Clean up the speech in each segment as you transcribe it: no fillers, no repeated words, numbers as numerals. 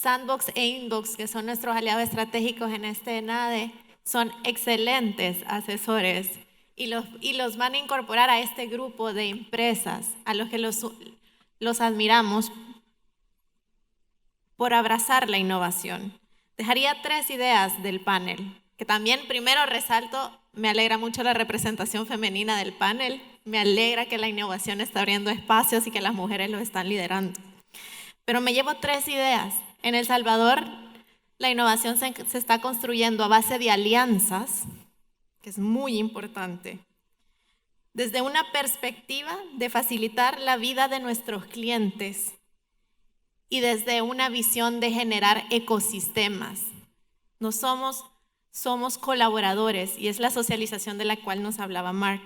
Sandbox e Inbox, que son nuestros aliados estratégicos en este NADE, son excelentes asesores y los van a incorporar a este grupo de empresas a los que los admiramos por abrazar la innovación. Dejaría 3 ideas del panel, que también primero resalto, me alegra mucho la representación femenina del panel, me alegra que la innovación está abriendo espacios y que las mujeres lo están liderando. Pero me llevo 3 ideas. En El Salvador, la innovación se está construyendo a base de alianzas, que es muy importante, desde una perspectiva de facilitar la vida de nuestros clientes y desde una visión de generar ecosistemas. No somos colaboradores y es la socialización de la cual nos hablaba Mark.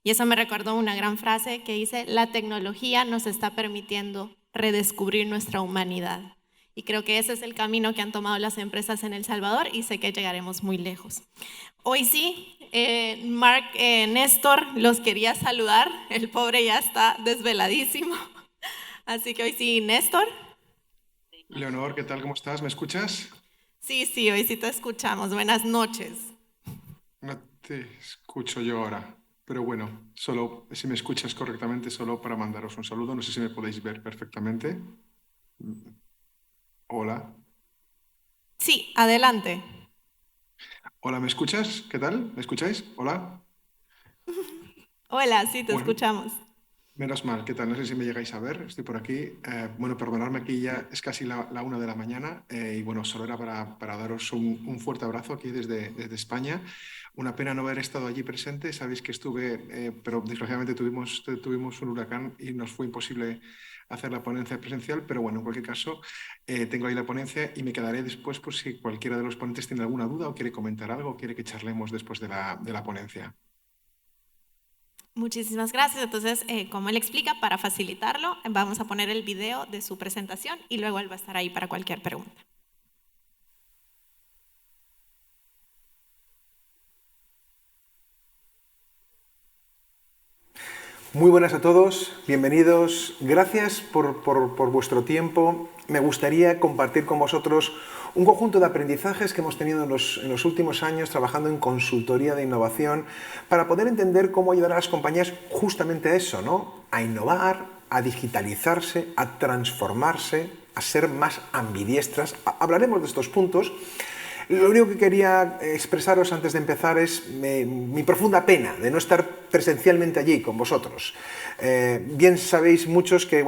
Y eso me recordó una gran frase que dice: la tecnología nos está permitiendo redescubrir nuestra humanidad. Y creo que ese es el camino que han tomado las empresas en El Salvador y sé que llegaremos muy lejos. Hoy sí, Mark, Néstor, los quería saludar. El pobre ya está desveladísimo. Así que hoy sí, Néstor. Leonor, ¿qué tal? ¿Cómo estás? ¿Me escuchas? Sí, hoy sí te escuchamos. Buenas noches. No te escucho yo ahora, pero bueno, solo si me escuchas correctamente, solo para mandaros un saludo. No sé si me podéis ver perfectamente. Hola. Sí, adelante. Hola, ¿me escuchas? ¿Qué tal? ¿Me escucháis? Hola. Hola, sí, te Bueno, escuchamos. menos mal, ¿qué tal? No sé si me llegáis a ver, estoy por aquí. Bueno, perdonadme, aquí ya es casi la 1 de la mañana y bueno, solo era para daros un fuerte abrazo aquí desde España. Una pena no haber estado allí presente, sabéis que estuve, pero desgraciadamente tuvimos un huracán y nos fue imposible hacer la ponencia presencial, pero bueno, en cualquier caso, tengo ahí la ponencia y me quedaré después por si cualquiera de los ponentes tiene alguna duda o quiere comentar algo o quiere que charlemos después de la ponencia. Muchísimas gracias. Entonces, como él explica, para facilitarlo, vamos a poner el video de su presentación y luego él va a estar ahí para cualquier pregunta. Muy buenas a todos, bienvenidos, gracias por vuestro tiempo. Me gustaría compartir con vosotros un conjunto de aprendizajes que hemos tenido en los últimos años trabajando en consultoría de innovación para poder entender cómo ayudar a las compañías justamente a eso, ¿no? A innovar, a digitalizarse, a transformarse, a ser más ambidiestras. Hablaremos de estos puntos. Lo único que quería expresaros antes de empezar es mi profunda pena de no estar presencialmente allí con vosotros. Bien sabéis muchos que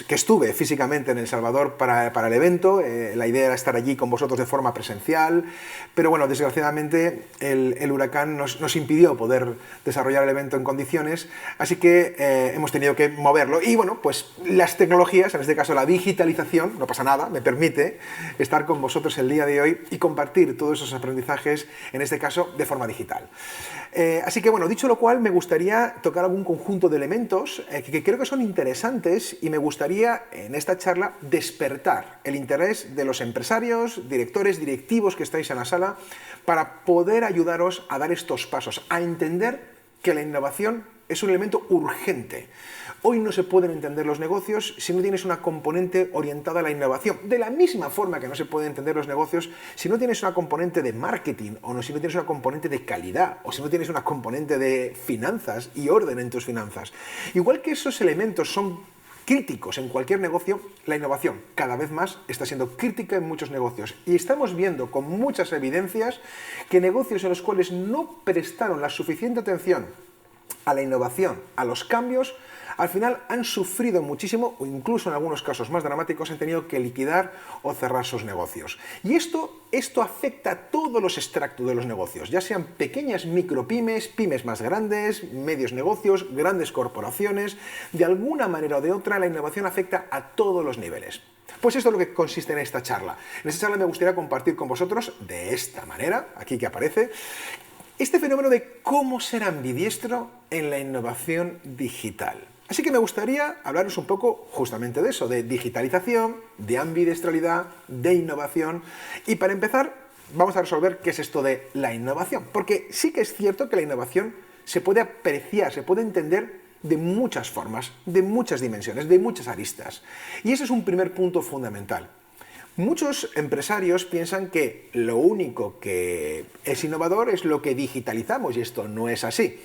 estuve físicamente en El Salvador para el evento. La idea era estar allí con vosotros de forma presencial, pero bueno, desgraciadamente el huracán nos impidió poder desarrollar el evento en condiciones, así que hemos tenido que moverlo. Y bueno, pues las tecnologías, en este caso la digitalización, no pasa nada, me permite estar con vosotros el día de hoy y compartir todos esos aprendizajes, en este caso, de forma digital. Así que bueno, dicho lo cual, me gustaría tocar algún conjunto de elementos que creo que son interesantes y me gustaría, en esta charla, despertar el interés de los empresarios, directores, directivos que estáis en la sala, para poder ayudaros a dar estos pasos, a entender que la innovación es un elemento urgente. Hoy no se pueden entender los negocios si no tienes una componente orientada a la innovación. De la misma forma que no se pueden entender los negocios si no tienes una componente de marketing, o no, si no tienes una componente de calidad, o si no tienes una componente de finanzas y orden en tus finanzas. Igual que esos elementos son críticos en cualquier negocio, la innovación cada vez más está siendo crítica en muchos negocios. Y estamos viendo con muchas evidencias que negocios en los cuales no prestaron la suficiente atención a la innovación, a los cambios, al final han sufrido muchísimo, o incluso en algunos casos más dramáticos han tenido que liquidar o cerrar sus negocios. Y esto afecta a todos los extractos de los negocios, ya sean pequeñas micropymes, pymes más grandes, medios negocios, grandes corporaciones. De alguna manera o de otra, la innovación afecta a todos los niveles. Pues esto es lo que consiste en esta charla. En esta charla me gustaría compartir con vosotros, de esta manera, aquí que aparece, este fenómeno de cómo ser ambidiestro en la innovación digital. Así que me gustaría hablaros un poco justamente de eso, de digitalización, de ambidiestralidad, de innovación. Y para empezar, vamos a resolver qué es esto de la innovación. Porque sí que es cierto que la innovación se puede apreciar, se puede entender de muchas formas, de muchas dimensiones, de muchas aristas. Y ese es un primer punto fundamental. Muchos empresarios piensan que lo único que es innovador es lo que digitalizamos, y esto no es así.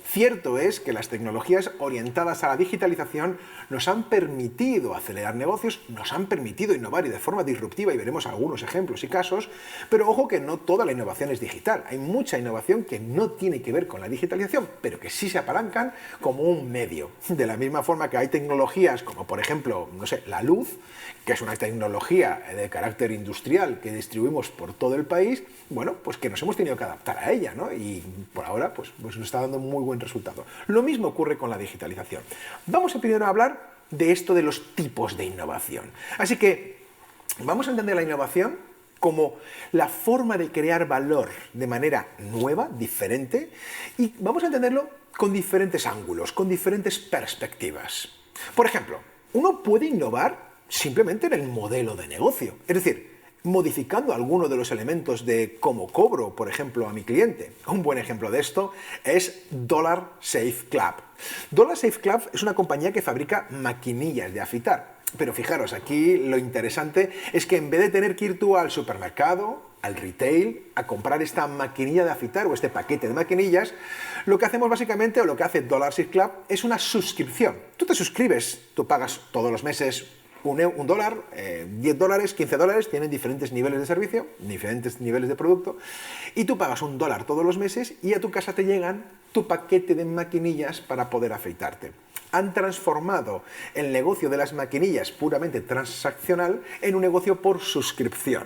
Cierto es que las tecnologías orientadas a la digitalización nos han permitido acelerar negocios, nos han permitido innovar y de forma disruptiva, y veremos algunos ejemplos y casos, pero ojo que no toda la innovación es digital. Hay mucha innovación que no tiene que ver con la digitalización, pero que sí se apalancan como un medio. De la misma forma que hay tecnologías como, por ejemplo, no sé, la luz, que es una tecnología de carácter industrial que distribuimos por todo el país, bueno, pues que nos hemos tenido que adaptar a ella, ¿no? Y por ahora pues nos está dando muy buen resultado. Lo mismo ocurre con la digitalización. Vamos a primero a hablar de esto de los tipos de innovación. Así que vamos a entender la innovación como la forma de crear valor de manera nueva, diferente, y vamos a entenderlo con diferentes ángulos, con diferentes perspectivas. Por ejemplo, uno puede innovar simplemente en el modelo de negocio, es decir, modificando algunos de los elementos de cómo cobro, por ejemplo, a mi cliente. Un buen ejemplo de esto es Dollar Shave Club. Dollar Shave Club es una compañía que fabrica maquinillas de afeitar. Pero fijaros, aquí lo interesante es que en vez de tener que ir tú al supermercado, al retail, a comprar esta maquinilla de afeitar o este paquete de maquinillas, lo que hacemos básicamente, o lo que hace Dollar Shave Club, es una suscripción. Tú te suscribes, tú pagas todos los meses un dólar, $10, $15, tienen diferentes niveles de servicio, diferentes niveles de producto, y tú pagas $1 todos los meses y a tu casa te llegan tu paquete de maquinillas para poder afeitarte. Han transformado el negocio de las maquinillas puramente transaccional en un negocio por suscripción.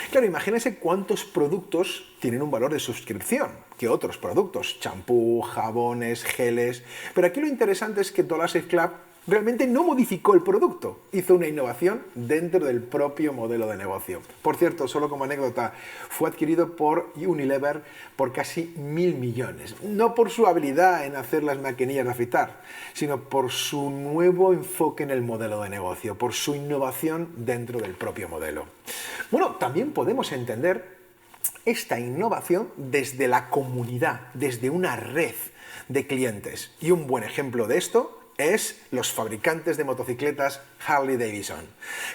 Claro, imagínense cuántos productos tienen un valor de suscripción que otros productos, champú, jabones, geles, pero aquí lo interesante es que Dollar Shave Club realmente no modificó el producto, hizo una innovación dentro del propio modelo de negocio. Por cierto, solo como anécdota, fue adquirido por Unilever por casi 1.000 millones. No por su habilidad en hacer las maquinillas de afeitar, sino por su nuevo enfoque en el modelo de negocio, por su innovación dentro del propio modelo. Bueno, también podemos entender esta innovación desde la comunidad, desde una red de clientes. Y un buen ejemplo de esto es los fabricantes de motocicletas Harley Davidson.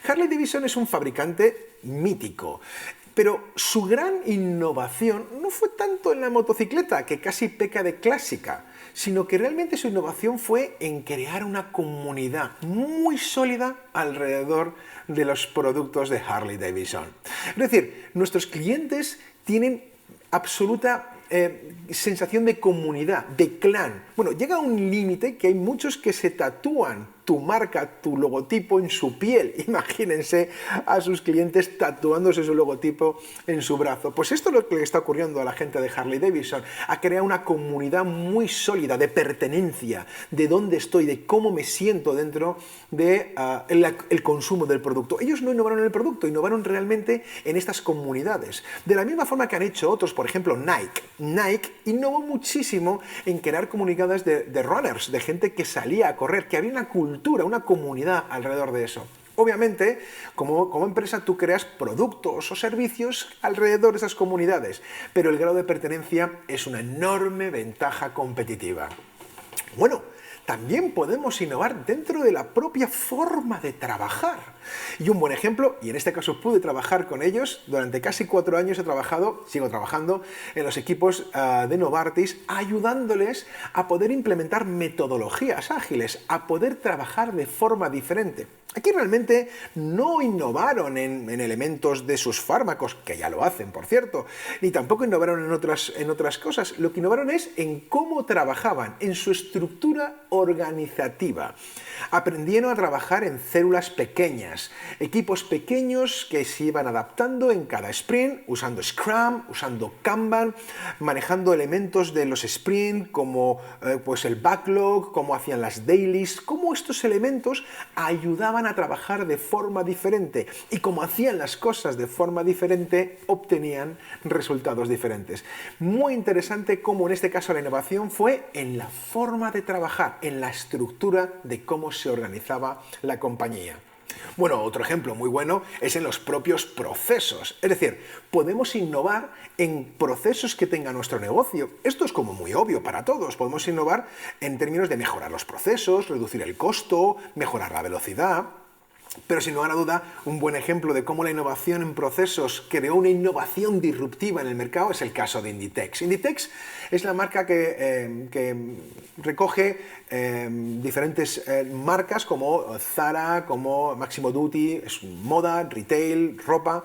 Harley Davidson es un fabricante mítico, pero su gran innovación no fue tanto en la motocicleta, que casi peca de clásica, sino que realmente su innovación fue en crear una comunidad muy sólida alrededor de los productos de Harley Davidson. Es decir, nuestros clientes tienen absoluta sensación de comunidad, de clan. Bueno, llega a un límite que hay muchos que se tatúan tu marca, tu logotipo en su piel. Imagínense a sus clientes tatuándose su logotipo en su brazo. Pues esto es lo que le está ocurriendo a la gente de Harley Davidson. Ha creado una comunidad muy sólida de pertenencia, de dónde estoy, de cómo me siento dentro de el consumo del producto. Ellos no innovaron en el producto, innovaron realmente en estas comunidades. De la misma forma que han hecho otros, por ejemplo, Nike. Nike innovó muchísimo en crear comunidades de runners, de gente que salía a correr, que había una cultura, una comunidad alrededor de eso. Obviamente, como empresa, tú creas productos o servicios alrededor de esas comunidades, pero el grado de pertenencia es una enorme ventaja competitiva. Bueno, también podemos innovar dentro de la propia forma de trabajar. Y un buen ejemplo, y en este caso pude trabajar con ellos, durante casi 4 años sigo trabajando en los equipos de Novartis, ayudándoles a poder implementar metodologías ágiles, a poder trabajar de forma diferente. Aquí realmente no innovaron en elementos de sus fármacos, que ya lo hacen, por cierto, ni tampoco innovaron en otras cosas. Lo que innovaron es en cómo trabajaban, en su estructura organizativa. Aprendieron a trabajar en células pequeñas, equipos pequeños que se iban adaptando en cada sprint, usando Scrum, usando Kanban, manejando elementos de los sprint como pues el backlog, cómo hacían las dailies, cómo estos elementos ayudaban a trabajar de forma diferente, y como hacían las cosas de forma diferente, obtenían resultados diferentes. Muy interesante cómo en este caso la innovación fue en la forma de trabajar, en la estructura de cómo se organizaba la compañía. Bueno, otro ejemplo muy bueno es en los propios procesos. Es decir, podemos innovar en procesos que tenga nuestro negocio. Esto es como muy obvio para todos. Podemos innovar en términos de mejorar los procesos, reducir el costo, mejorar la velocidad. Pero sin lugar a duda, un buen ejemplo de cómo la innovación en procesos creó una innovación disruptiva en el mercado es el caso de Inditex. Inditex es la marca que recoge diferentes marcas como Zara, como Massimo Dutti, es moda, retail, ropa.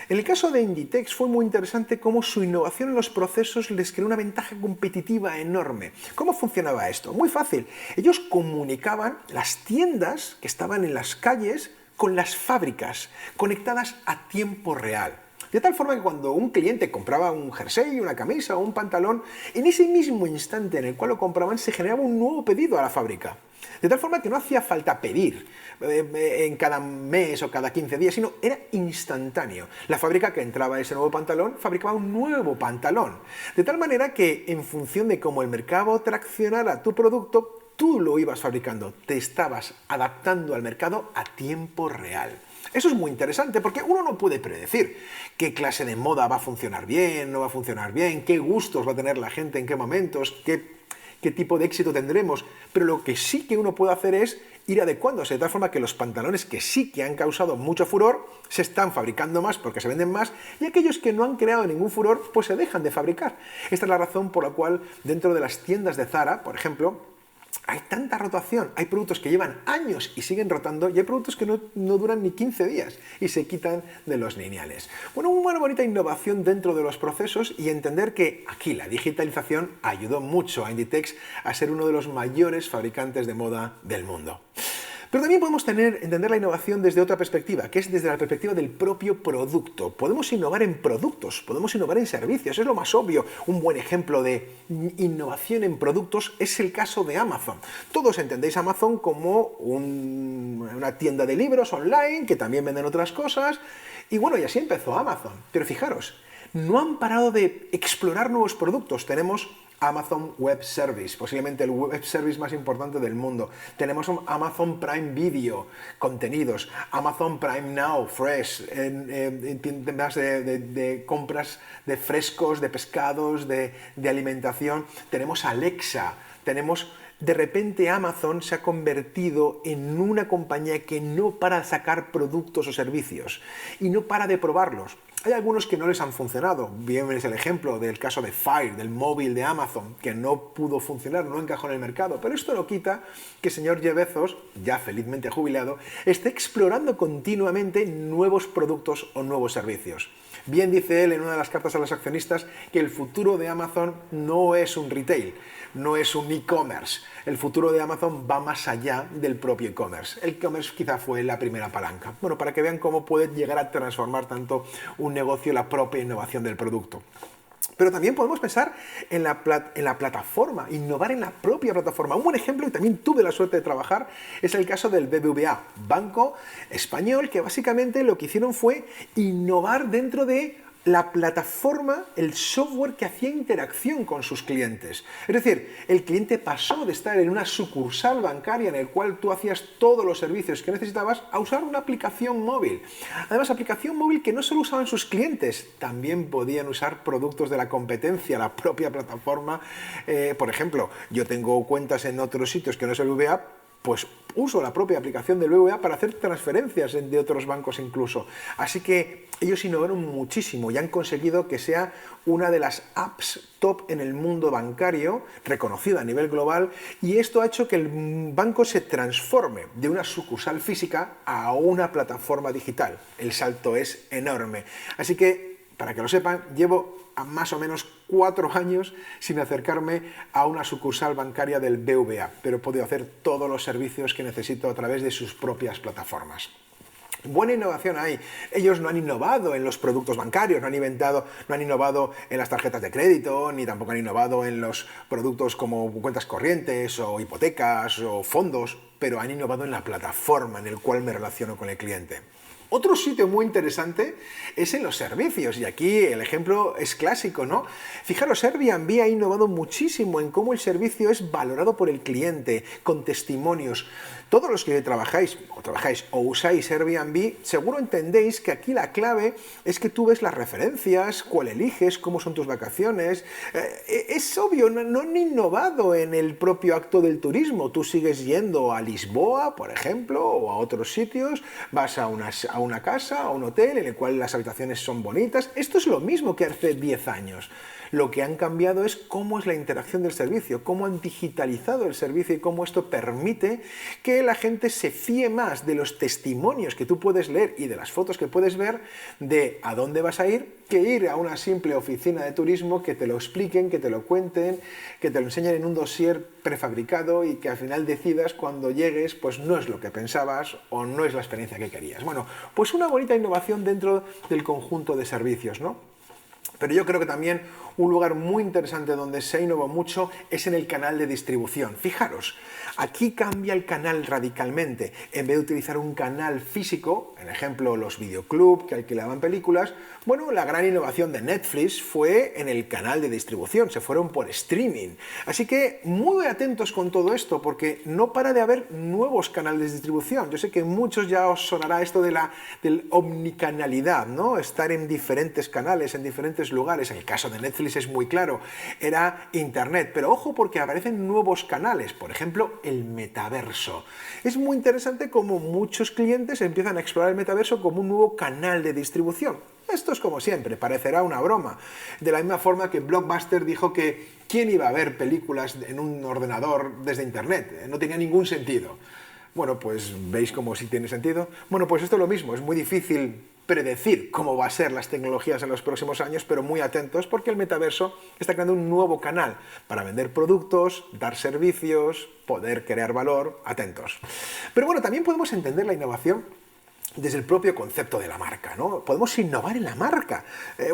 En el caso de Inditex fue muy interesante cómo su innovación en los procesos les creó una ventaja competitiva enorme. ¿Cómo funcionaba esto? Muy fácil. Ellos comunicaban las tiendas que estaban en las calles con las fábricas, conectadas a tiempo real. De tal forma que cuando un cliente compraba un jersey, una camisa o un pantalón, en ese mismo instante en el cual lo compraban se generaba un nuevo pedido a la fábrica. De tal forma que no hacía falta pedir en cada mes o cada 15 días, sino era instantáneo. La fábrica que entraba ese nuevo pantalón fabricaba un nuevo pantalón. De tal manera que en función de cómo el mercado traccionara tu producto, tú lo ibas fabricando, te estabas adaptando al mercado a tiempo real. Eso es muy interesante porque uno no puede predecir qué clase de moda va a funcionar bien, no va a funcionar bien, qué gustos va a tener la gente, en qué momentos, qué tipo de éxito tendremos, pero lo que sí que uno puede hacer es ir adecuándose de tal forma que los pantalones que sí que han causado mucho furor se están fabricando más porque se venden más y aquellos que no han creado ningún furor pues se dejan de fabricar. Esta es la razón por la cual dentro de las tiendas de Zara, por ejemplo, hay tanta rotación, hay productos que llevan años y siguen rotando y hay productos que no duran ni 15 días y se quitan de los lineales. Bueno, una bonita innovación dentro de los procesos y entender que aquí la digitalización ayudó mucho a Inditex a ser uno de los mayores fabricantes de moda del mundo. Pero también podemos entender la innovación desde otra perspectiva, que es desde la perspectiva del propio producto. Podemos innovar en productos, podemos innovar en servicios, es lo más obvio. Un buen ejemplo de innovación en productos es el caso de Amazon. Todos entendéis Amazon como una tienda de libros online, que también venden otras cosas, y bueno, y así empezó Amazon. Pero fijaros, no han parado de explorar nuevos productos. Tenemos Amazon Web Service, posiblemente el web service más importante del mundo. Tenemos un Amazon Prime Video, contenidos, Amazon Prime Now, Fresh, en temas de compras de frescos, de pescados, de alimentación. Tenemos Alexa, de repente Amazon se ha convertido en una compañía que no para de sacar productos o servicios y no para de probarlos. Hay algunos que no les han funcionado. Bien es el ejemplo del caso de Fire, del móvil de Amazon, que no pudo funcionar, no encajó en el mercado. Pero esto no quita que el señor Jeff Bezos, ya felizmente jubilado, esté explorando continuamente nuevos productos o nuevos servicios. Bien dice él en una de las cartas a los accionistas que el futuro de Amazon no es un retail, no es un e-commerce. El futuro de Amazon va más allá del propio e-commerce. El e-commerce quizá fue la primera palanca. Bueno, para que vean cómo puede llegar a transformar tanto un negocio la propia innovación del producto. Pero también podemos pensar en la plataforma, innovar en la propia plataforma. Un buen ejemplo, y también tuve la suerte de trabajar, es el caso del BBVA, Banco Español, que básicamente lo que hicieron fue innovar dentro de la plataforma, el software que hacía interacción con sus clientes. Es decir, el cliente pasó de estar en una sucursal bancaria en el cual tú hacías todos los servicios que necesitabas a usar una aplicación móvil. Además, aplicación móvil que no solo usaban sus clientes, también podían usar productos de la competencia, la propia plataforma. Por ejemplo, yo tengo cuentas en otros sitios que no es el BBVA, pues uso la propia aplicación del BBVA para hacer transferencias de otros bancos incluso. Así que ellos innovaron muchísimo y han conseguido que sea una de las apps top en el mundo bancario, reconocida a nivel global, y esto ha hecho que el banco se transforme de una sucursal física a una plataforma digital. El salto es enorme. Así que, para que lo sepan, llevo a más o menos 4 años sin acercarme a una sucursal bancaria del BBVA, pero he podido hacer todos los servicios que necesito a través de sus propias plataformas. Buena innovación hay. Ellos no han innovado en los productos bancarios, no han innovado en las tarjetas de crédito, ni tampoco han innovado en los productos como cuentas corrientes o hipotecas o fondos, pero han innovado en la plataforma en la cual me relaciono con el cliente. Otro sitio muy interesante es en los servicios, y aquí el ejemplo es clásico, ¿no? Fijaros, Airbnb ha innovado muchísimo en cómo el servicio es valorado por el cliente, con testimonios. Todos los que trabajáis o usáis Airbnb, seguro entendéis que aquí la clave es que tú ves las referencias, cuál eliges, cómo son tus vacaciones. Es obvio, no han innovado en el propio acto del turismo. Tú sigues yendo a Lisboa, por ejemplo, o a otros sitios, vas a una casa, a un hotel en el cual las habitaciones son bonitas. Esto es lo mismo que hace 10 años. Lo que han cambiado es cómo es la interacción del servicio, cómo han digitalizado el servicio y cómo esto permite que la gente se fíe más de los testimonios que tú puedes leer y de las fotos que puedes ver de a dónde vas a ir, que ir a una simple oficina de turismo que te lo expliquen, que te lo cuenten, que te lo enseñen en un dossier prefabricado y que al final decidas cuando llegues, pues no es lo que pensabas o no es la experiencia que querías. Bueno, pues una bonita innovación dentro del conjunto de servicios, ¿no? Pero yo creo que también un lugar muy interesante donde se innovó mucho es en el canal de distribución. Fijaros, aquí cambia el canal radicalmente. En vez de utilizar un canal físico, en ejemplo los videoclubs que alquilaban películas, bueno, la gran innovación de Netflix fue en el canal de distribución, se fueron por streaming. Así que muy atentos con todo esto porque no para de haber nuevos canales de distribución. Yo sé que muchos ya os sonará esto de la omnicanalidad, ¿no? Estar en diferentes canales, en diferentes lugares. En el caso de Netflix es muy claro, era Internet. Pero ojo porque aparecen nuevos canales, por ejemplo, el metaverso. Es muy interesante cómo muchos clientes empiezan a explorar el metaverso como un nuevo canal de distribución. Esto es como siempre, parecerá una broma. De la misma forma que Blockbuster dijo que ¿quién iba a ver películas en un ordenador desde Internet? No tenía ningún sentido. Bueno, pues ¿veis cómo sí tiene sentido? Bueno, pues esto es lo mismo, es muy difícil predecir cómo va a ser las tecnologías en los próximos años, pero muy atentos porque el metaverso está creando un nuevo canal para vender productos, dar servicios, poder crear valor, atentos. Pero bueno, también podemos entender la innovación desde el propio concepto de la marca, ¿no? Podemos innovar en la marca.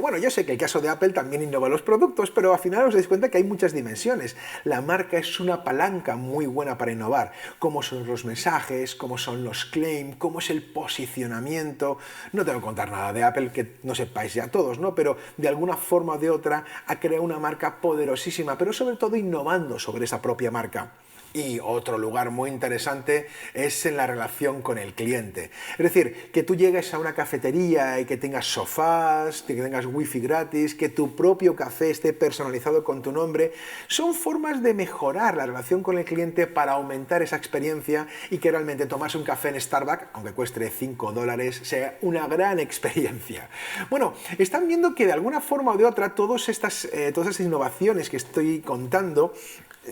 Bueno, yo sé que el caso de Apple también innova los productos, pero al final os dais cuenta que hay muchas dimensiones. La marca es una palanca muy buena para innovar. Cómo son los mensajes, cómo son los claims, cómo es el posicionamiento. No tengo que contar nada de Apple que no sepáis ya todos, ¿no? Pero de alguna forma o de otra ha creado una marca poderosísima, pero sobre todo innovando sobre esa propia marca. Y otro lugar muy interesante es en la relación con el cliente. Es decir, que tú llegues a una cafetería y que tengas sofás, que tengas wifi gratis, que tu propio café esté personalizado con tu nombre, son formas de mejorar la relación con el cliente para aumentar esa experiencia y que realmente tomarse un café en Starbucks, aunque cueste $5, sea una gran experiencia. Bueno, están viendo que de alguna forma o de otra todas estas innovaciones que estoy contando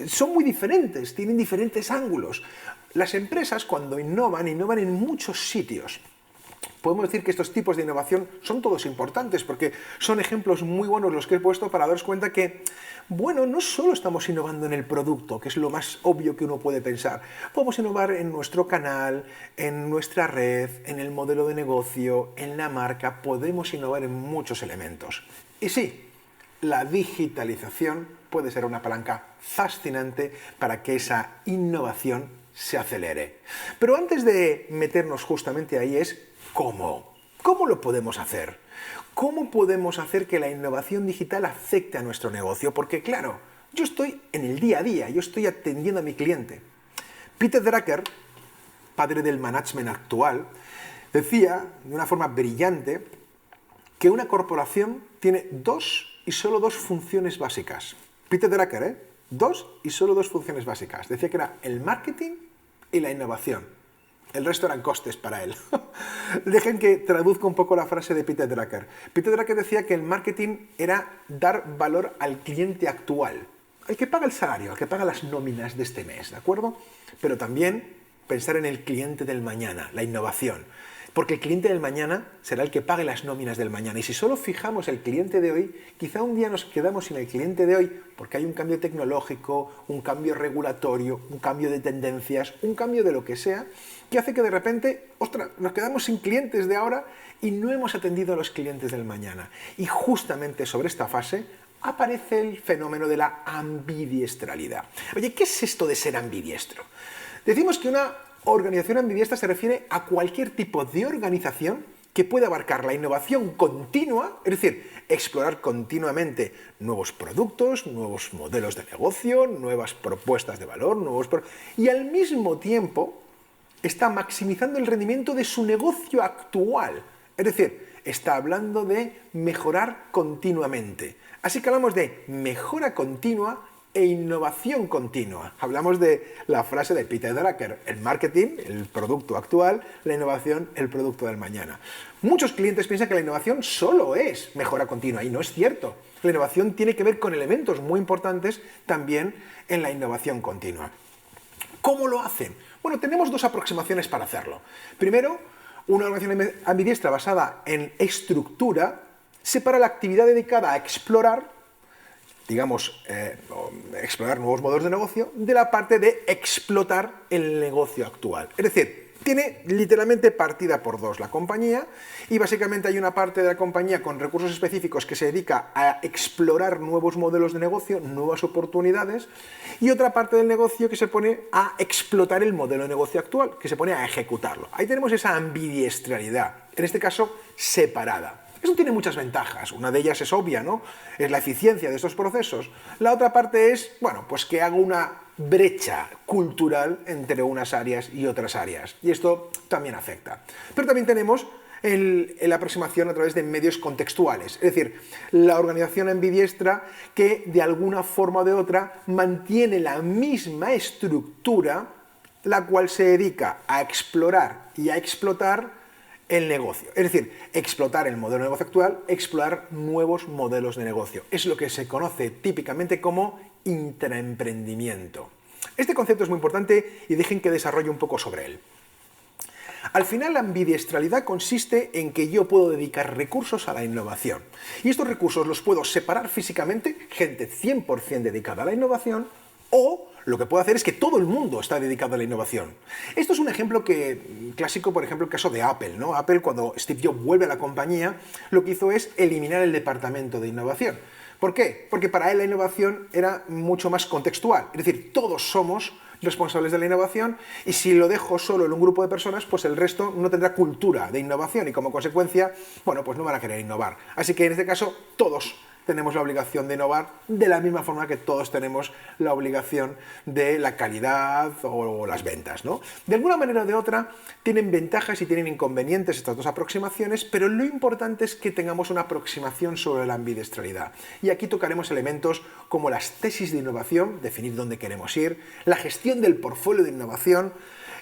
son muy diferentes, tienen diferentes ángulos. Las empresas cuando innovan en muchos sitios. Podemos decir que estos tipos de innovación son todos importantes porque son ejemplos muy buenos los que he puesto para daros cuenta que, bueno, no solo estamos innovando en el producto, que es lo más obvio que uno puede pensar. Podemos innovar en nuestro canal, en nuestra red, en el modelo de negocio, en la marca. Podemos innovar en muchos elementos. Y sí, la digitalización puede ser una palanca fascinante para que esa innovación se acelere. Pero antes de meternos justamente ahí es ¿cómo? ¿Cómo lo podemos hacer? ¿Cómo podemos hacer que la innovación digital afecte a nuestro negocio? Porque claro, yo estoy en el día a día, yo estoy atendiendo a mi cliente. Peter Drucker, padre del management actual, decía de una forma brillante que una corporación tiene solo dos funciones básicas. Peter Drucker, solo dos funciones básicas. Decía que era el marketing y la innovación. El resto eran costes para él. Dejen que traduzca un poco la frase de Peter Drucker. Peter Drucker decía que el marketing era dar valor al cliente actual, al que paga el salario, al que paga las nóminas de este mes, ¿de acuerdo? Pero también pensar en el cliente del mañana, la innovación. Porque el cliente del mañana será el que pague las nóminas del mañana. Y si solo fijamos el cliente de hoy, quizá un día nos quedamos sin el cliente de hoy porque hay un cambio tecnológico, un cambio regulatorio, un cambio de tendencias, un cambio de lo que sea, que hace que de repente, ostras, nos quedamos sin clientes de ahora y no hemos atendido a los clientes del mañana. Y justamente sobre esta fase aparece el fenómeno de la ambidiestralidad. Oye, ¿qué es esto de ser ambidiestro? Decimos que una organización ambidiestra se refiere a cualquier tipo de organización que puede abarcar la innovación continua, es decir, explorar continuamente nuevos productos, nuevos modelos de negocio, nuevas propuestas de valor, y al mismo tiempo está maximizando el rendimiento de su negocio actual. Es decir, está hablando de mejorar continuamente. Así que hablamos de mejora continua e innovación continua. Hablamos de la frase de Peter Drucker: el marketing, el producto actual; la innovación, el producto del mañana. Muchos clientes piensan que la innovación solo es mejora continua, y no es cierto. La innovación tiene que ver con elementos muy importantes también en la innovación continua. ¿Cómo lo hacen? Bueno, tenemos dos aproximaciones para hacerlo. Primero, una organización ambidiestra basada en estructura separa la actividad dedicada a explorar, digamos, explorar nuevos modelos de negocio, de la parte de explotar el negocio actual. Es decir, tiene literalmente partida por dos la compañía, y básicamente hay una parte de la compañía con recursos específicos que se dedica a explorar nuevos modelos de negocio, nuevas oportunidades, y otra parte del negocio que se pone a explotar el modelo de negocio actual, que se pone a ejecutarlo. Ahí tenemos esa ambidiestralidad, en este caso separada. Eso tiene muchas ventajas. Una de ellas es obvia, ¿no? Es la eficiencia de estos procesos. La otra parte es, bueno, pues que hago una brecha cultural entre unas áreas y otras áreas. Y esto también afecta. Pero también tenemos la aproximación a través de medios contextuales. Es decir, la organización ambidiestra que de alguna forma o de otra mantiene la misma estructura, la cual se dedica a explorar y a explotar el negocio. Es decir, explotar el modelo de negocio actual, explorar nuevos modelos de negocio. Es lo que se conoce típicamente como intraemprendimiento. Este concepto es muy importante y dejen que desarrolle un poco sobre él. Al final, la ambidiestralidad consiste en que yo puedo dedicar recursos a la innovación. Y estos recursos los puedo separar físicamente, gente 100% dedicada a la innovación, o lo que puedo hacer es que todo el mundo está dedicado a la innovación. Esto es un ejemplo clásico, por ejemplo, el caso de Apple, ¿no? Apple, cuando Steve Jobs vuelve a la compañía, lo que hizo es eliminar el departamento de innovación. ¿Por qué? Porque para él la innovación era mucho más contextual. Es decir, todos somos responsables de la innovación, y si lo dejo solo en un grupo de personas, pues el resto no tendrá cultura de innovación y como consecuencia, bueno, pues no van a querer innovar. Así que en este caso, todos tenemos la obligación de innovar, de la misma forma que todos tenemos la obligación de la calidad o las ventas, ¿no? De alguna manera o de otra, tienen ventajas y tienen inconvenientes estas dos aproximaciones, pero lo importante es que tengamos una aproximación sobre la ambidiestralidad. Y aquí tocaremos elementos como las tesis de innovación, definir dónde queremos ir; la gestión del portfolio de innovación;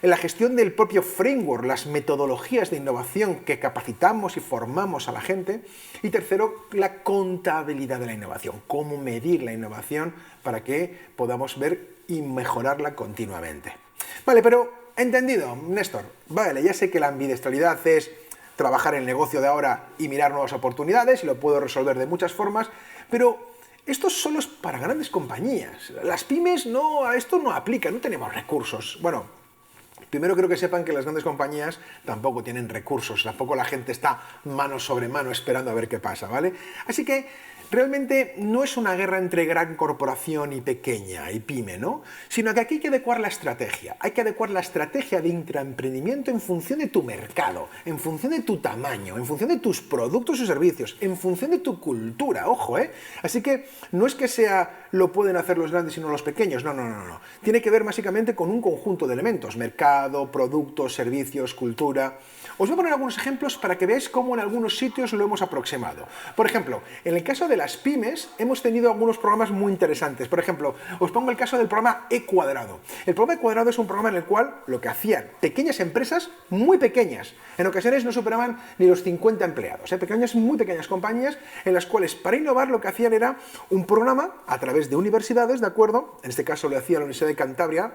en la gestión del propio framework, las metodologías de innovación que capacitamos y formamos a la gente; y tercero, la contabilidad de la innovación, cómo medir la innovación para que podamos ver y mejorarla continuamente. Vale, pero entendido, Néstor. Vale, ya sé que la ambidiestralidad es trabajar el negocio de ahora y mirar nuevas oportunidades, y lo puedo resolver de muchas formas, pero esto solo es para grandes compañías. Las pymes a esto no aplica, no tenemos recursos. Bueno, primero quiero que sepan que las grandes compañías tampoco tienen recursos, tampoco la gente está mano sobre mano esperando a ver qué pasa, ¿vale? Así que realmente no es una guerra entre gran corporación y pequeña y pyme, ¿no? Sino que aquí hay que adecuar la estrategia. Hay que adecuar la estrategia de intraemprendimiento en función de tu mercado, en función de tu tamaño, en función de tus productos y servicios, en función de tu cultura, ojo, ¿eh? Así que no es que lo pueden hacer los grandes y no los pequeños, no. Tiene que ver básicamente con un conjunto de elementos: mercado, productos, servicios, cultura. Os voy a poner algunos ejemplos para que veáis cómo en algunos sitios lo hemos aproximado. Por ejemplo, en el caso de las pymes hemos tenido algunos programas muy interesantes. Por ejemplo, os pongo el caso del programa E-Cuadrado. El programa E-Cuadrado es un programa en el cual lo que hacían pequeñas empresas, muy pequeñas, en ocasiones no superaban ni los 50 empleados, muy pequeñas compañías, en las cuales para innovar lo que hacían era un programa a través de universidades, ¿de acuerdo? En este caso lo hacía la Universidad de Cantabria,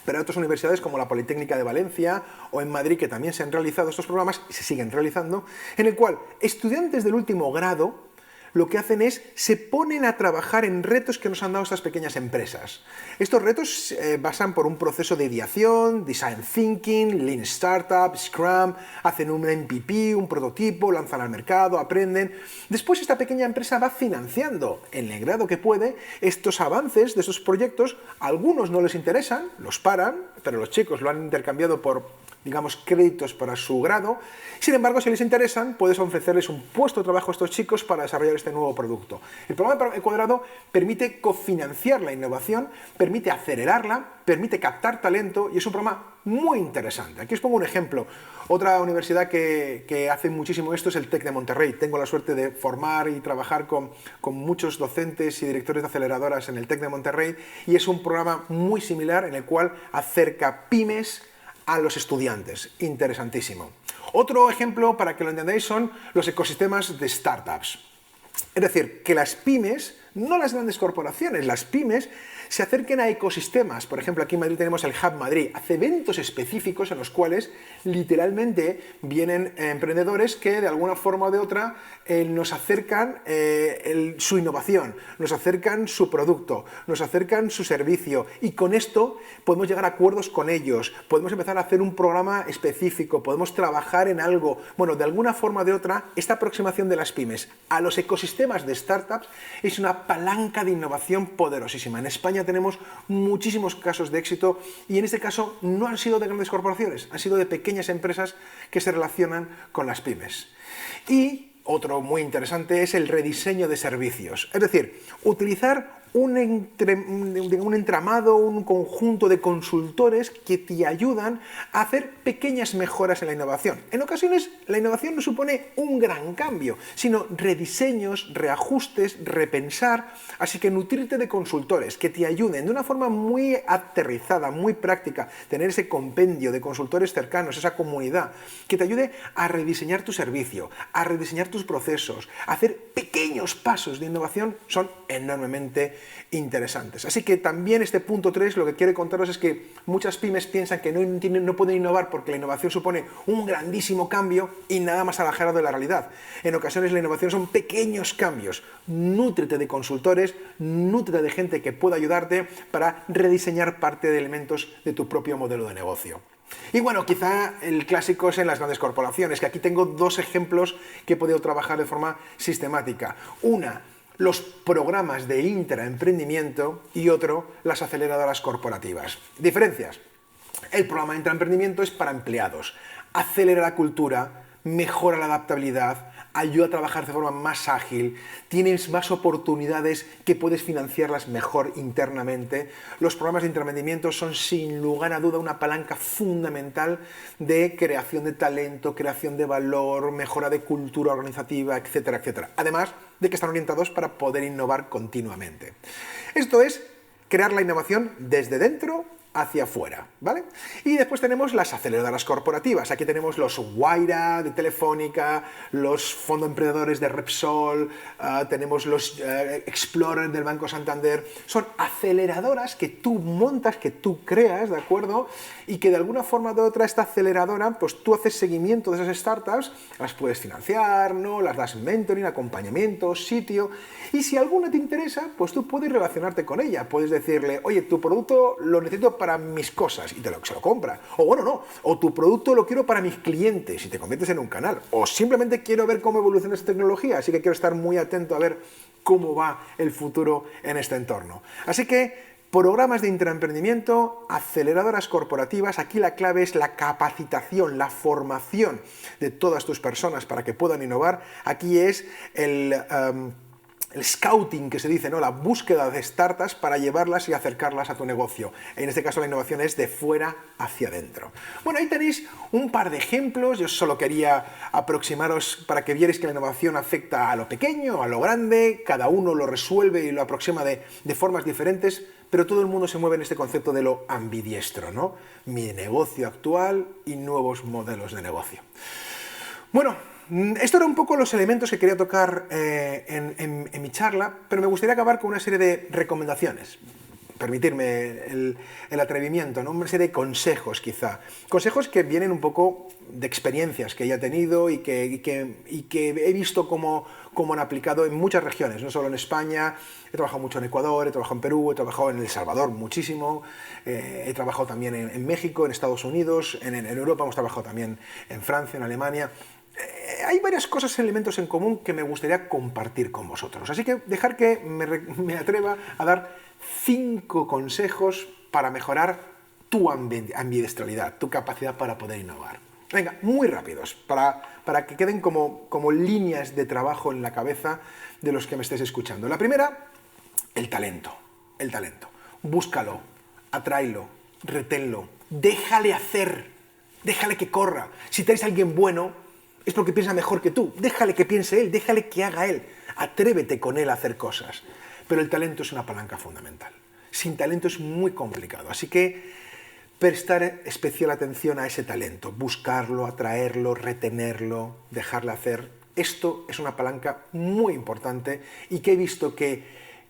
pero hay otras universidades como la Politécnica de Valencia o en Madrid que también se han realizado estos programas y se siguen realizando, en el cual estudiantes del último grado lo que hacen es, se ponen a trabajar en retos que nos han dado estas pequeñas empresas. Estos retos basan por un proceso de ideación, design thinking, lean startup, scrum, hacen un MVP, un prototipo, lanzan al mercado, aprenden. Después esta pequeña empresa va financiando en el grado que puede estos avances de estos proyectos. A algunos no les interesan, los paran, pero los chicos lo han intercambiado por digamos, créditos para su grado. Sin embargo, si les interesan, puedes ofrecerles un puesto de trabajo a estos chicos para desarrollar este nuevo producto. El programa Cuadrado permite cofinanciar la innovación, permite acelerarla, permite captar talento y es un programa muy interesante. Aquí os pongo un ejemplo. Otra universidad que hace muchísimo esto es el TEC de Monterrey. Tengo la suerte de formar y trabajar con muchos docentes y directores de aceleradoras en el TEC de Monterrey y es un programa muy similar en el cual acerca pymes a los estudiantes. Interesantísimo. Otro ejemplo, para que lo entendáis, son los ecosistemas de startups. Es decir, que las pymes, no las grandes corporaciones, las pymes se acerquen a ecosistemas. Por ejemplo, aquí en Madrid tenemos el Hub Madrid, hace eventos específicos en los cuales literalmente vienen emprendedores que de alguna forma o de otra nos acercan su innovación, nos acercan su producto, nos acercan su servicio y con esto podemos llegar a acuerdos con ellos, podemos empezar a hacer un programa específico, podemos trabajar en algo. Bueno, de alguna forma o de otra, esta aproximación de las pymes a los ecosistemas de startups es una palanca de innovación poderosísima. En España tenemos muchísimos casos de éxito y en este caso no han sido de grandes corporaciones, han sido de pequeñas empresas que se relacionan con las pymes. Y otro muy interesante es el rediseño de servicios, es decir, utilizar un entramado, un conjunto de consultores que te ayudan a hacer pequeñas mejoras en la innovación. En ocasiones la innovación no supone un gran cambio, sino rediseños, reajustes, repensar, así que nutrirte de consultores que te ayuden de una forma muy aterrizada, muy práctica, tener ese compendio de consultores cercanos, esa comunidad, que te ayude a rediseñar tu servicio, a rediseñar tus procesos, a hacer pequeños pasos de innovación son enormemente interesantes. Así que también este punto 3 lo que quiere contaros es que muchas pymes piensan que no pueden innovar porque la innovación supone un grandísimo cambio y nada más alejado de la realidad. En ocasiones la innovación son pequeños cambios. Nútrete de consultores, nútrete de gente que pueda ayudarte para rediseñar parte de elementos de tu propio modelo de negocio. Y bueno, quizá el clásico es en las grandes corporaciones, que aquí tengo dos ejemplos que he podido trabajar de forma sistemática. Una, los programas de intraemprendimiento y otro, las aceleradoras corporativas. Diferencias. El programa de intraemprendimiento es para empleados, acelera la cultura, mejora la adaptabilidad, ayuda a trabajar de forma más ágil, tienes más oportunidades que puedes financiarlas mejor internamente. Los programas de intraemprendimiento son sin lugar a duda una palanca fundamental de creación de talento, creación de valor, mejora de cultura organizativa, etcétera, etcétera. Además de que están orientados para poder innovar continuamente. Esto es crear la innovación desde dentro hacia afuera, ¿vale? Y después tenemos las aceleradoras corporativas. Aquí tenemos los Wayra de Telefónica, los Fondos Emprendedores de Repsol, tenemos los Explorer del Banco Santander. Son aceleradoras que tú montas, que tú creas, ¿de acuerdo? Y que de alguna forma o de otra esta aceleradora, pues tú haces seguimiento de esas startups, las puedes financiar, ¿no? Las das mentoring, acompañamiento, sitio. Y si alguna te interesa, pues tú puedes relacionarte con ella. Puedes decirle, oye, tu producto lo necesito para mis cosas y se lo compra. O bueno, no. O tu producto lo quiero para mis clientes y te conviertes en un canal. O simplemente quiero ver cómo evoluciona esta tecnología, así que quiero estar muy atento a ver cómo va el futuro en este entorno. Así que programas de intraemprendimiento, aceleradoras corporativas, aquí la clave es la capacitación, la formación de todas tus personas para que puedan innovar. Aquí es el scouting, que se dice, ¿no? La búsqueda de startups para llevarlas y acercarlas a tu negocio. En este caso la innovación es de fuera hacia adentro. Bueno, ahí tenéis un par de ejemplos. Yo solo quería aproximaros para que vierais que la innovación afecta a lo pequeño, a lo grande, cada uno lo resuelve y lo aproxima de formas diferentes, pero todo el mundo se mueve en este concepto de lo ambidiestro, ¿no? Mi negocio actual y nuevos modelos de negocio. Bueno, esto eran un poco los elementos que quería tocar en mi charla, pero me gustaría acabar con una serie de recomendaciones. Permitirme el atrevimiento, ¿no? Una serie de consejos quizá. Consejos que vienen un poco de experiencias que ya he tenido y que he visto cómo han aplicado en muchas regiones, no solo en España. He trabajado mucho en Ecuador, he trabajado en Perú, he trabajado en El Salvador muchísimo, he trabajado también en México, en Estados Unidos, en Europa hemos trabajado también en Francia, en Alemania. Hay varias cosas, elementos en común que me gustaría compartir con vosotros. Así que dejar que me atreva a dar 5 consejos para mejorar tu ambidestralidad, tu capacidad para poder innovar. Venga, muy rápidos, para que queden como líneas de trabajo en la cabeza de los que me estés escuchando. La primera, el talento. El talento. Búscalo, atráelo, reténlo, déjale hacer, déjale que corra. Si traes a alguien bueno, es porque piensa mejor que tú. Déjale que piense él, déjale que haga él. Atrévete con él a hacer cosas. Pero el talento es una palanca fundamental. Sin talento es muy complicado. Así que prestar especial atención a ese talento. Buscarlo, atraerlo, retenerlo, dejarle hacer. Esto es una palanca muy importante y que he visto que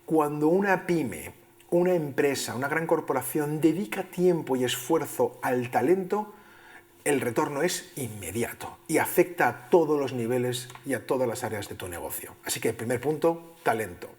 cuando una pyme, una empresa, una gran corporación dedica tiempo y esfuerzo al talento, el retorno es inmediato y afecta a todos los niveles y a todas las áreas de tu negocio. Así que, primer punto, talento.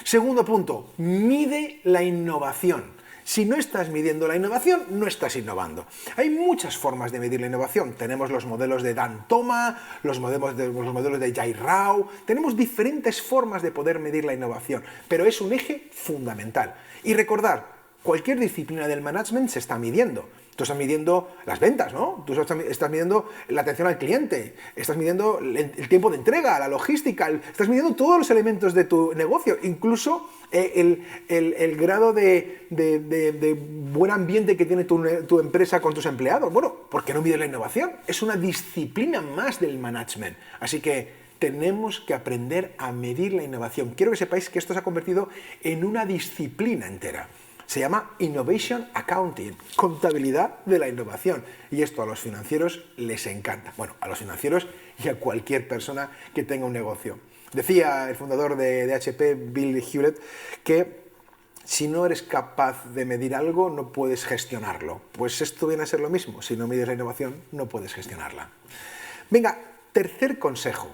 Segundo punto, mide la innovación. Si no estás midiendo la innovación, no estás innovando. Hay muchas formas de medir la innovación. Tenemos los modelos de Dan Toma, los modelos de Jay Rao. Tenemos diferentes formas de poder medir la innovación, pero es un eje fundamental. Y recordar, cualquier disciplina del management se está midiendo. Tú estás midiendo las ventas, ¿no? Tú estás midiendo la atención al cliente, estás midiendo el tiempo de entrega, la logística, estás midiendo todos los elementos de tu negocio, incluso el grado de buen ambiente que tiene tu empresa con tus empleados. Bueno, ¿por qué no mides la innovación? Es una disciplina más del management. Así que tenemos que aprender a medir la innovación. Quiero que sepáis que esto se ha convertido en una disciplina entera. Se llama Innovation Accounting, contabilidad de la innovación. Y esto a los financieros les encanta. Bueno, a los financieros y a cualquier persona que tenga un negocio. Decía el fundador de HP, Bill Hewlett, que si no eres capaz de medir algo, no puedes gestionarlo. Pues esto viene a ser lo mismo. Si no mides la innovación, no puedes gestionarla. Venga, tercer consejo.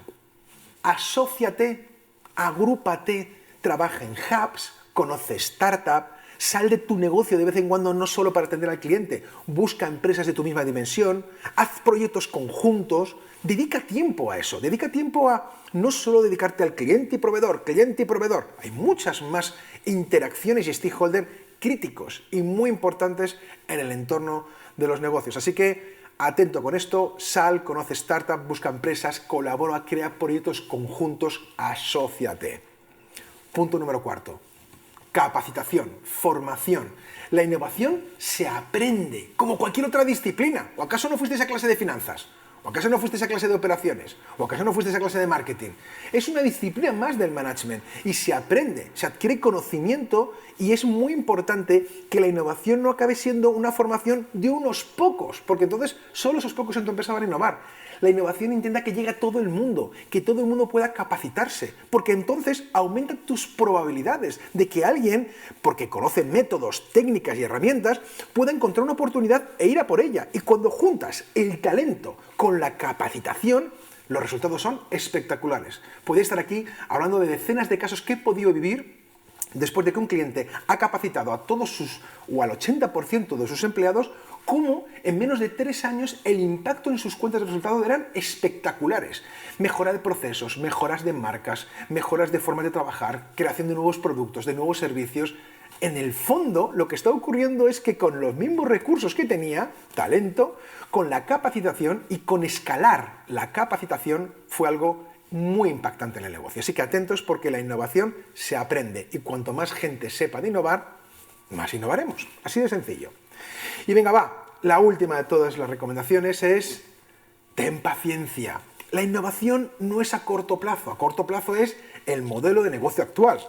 Asóciate, agrúpate, trabaja en hubs, conoce startup. Sal de tu negocio de vez en cuando, no solo para atender al cliente. Busca empresas de tu misma dimensión, haz proyectos conjuntos, dedica tiempo a eso. Dedica tiempo a no solo dedicarte al cliente y proveedor. Hay muchas más interacciones y stakeholders críticos y muy importantes en el entorno de los negocios. Así que atento con esto, sal, conoce startup, busca empresas, colabora, crea proyectos conjuntos, asóciate. Punto número 4. Capacitación, formación. La innovación se aprende, como cualquier otra disciplina. ¿O acaso no fuiste a clase de finanzas? ¿O acaso no fuiste a clase de operaciones? ¿O acaso no fuiste a clase de marketing? Es una disciplina más del management y se aprende, se adquiere conocimiento y es muy importante que la innovación no acabe siendo una formación de unos pocos, porque entonces solo esos pocos en tu empresa van a innovar. La innovación intenta que llegue a todo el mundo, que todo el mundo pueda capacitarse, porque entonces aumenta tus probabilidades de que alguien, porque conoce métodos, técnicas y herramientas, pueda encontrar una oportunidad e ir a por ella. Y cuando juntas el talento con la capacitación, los resultados son espectaculares. Podéis estar aquí hablando de decenas de casos que he podido vivir después de que un cliente ha capacitado a todos sus, o al 80% de sus empleados, cómo en menos de 3 años el impacto en sus cuentas de resultados eran espectaculares. Mejora de procesos, mejoras de marcas, mejoras de formas de trabajar, creación de nuevos productos, de nuevos servicios. En el fondo, lo que está ocurriendo es que con los mismos recursos que tenía, talento, con la capacitación y con escalar la capacitación, fue algo muy impactante en el negocio. Así que atentos porque la innovación se aprende y cuanto más gente sepa de innovar, más innovaremos. Así de sencillo. Y venga, va, la última de todas las recomendaciones es ten paciencia. La innovación no es a corto plazo es el modelo de negocio actual,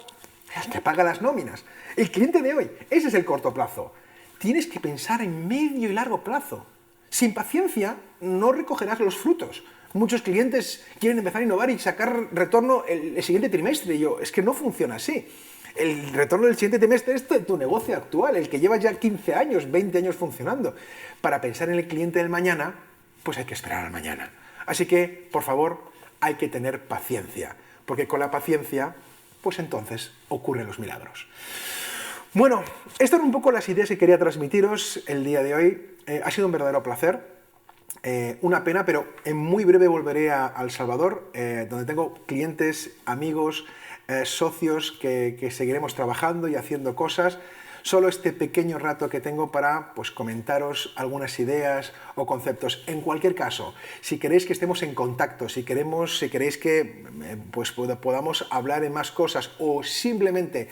el que paga las nóminas, el cliente de hoy, ese es el corto plazo. Tienes que pensar en medio y largo plazo. Sin paciencia no recogerás los frutos. Muchos clientes quieren empezar a innovar y sacar retorno el siguiente trimestre. Y yo, es que no funciona así. El retorno del siguiente trimestre es tu negocio actual, el que lleva ya 15 años, 20 años funcionando. Para pensar en el cliente del mañana, pues hay que esperar al mañana. Así que, por favor, hay que tener paciencia, porque con la paciencia, pues entonces ocurren los milagros. Bueno, estas eran un poco las ideas que quería transmitiros el día de hoy. Ha sido un verdadero placer. Una pena, pero en muy breve volveré a El Salvador, donde tengo clientes, amigos, socios que seguiremos trabajando y haciendo cosas. solo este pequeño rato que tengo para pues, comentaros algunas ideas o conceptos. En cualquier caso, si queréis que estemos en contacto, si queréis que pues, podamos hablar de más cosas o simplemente,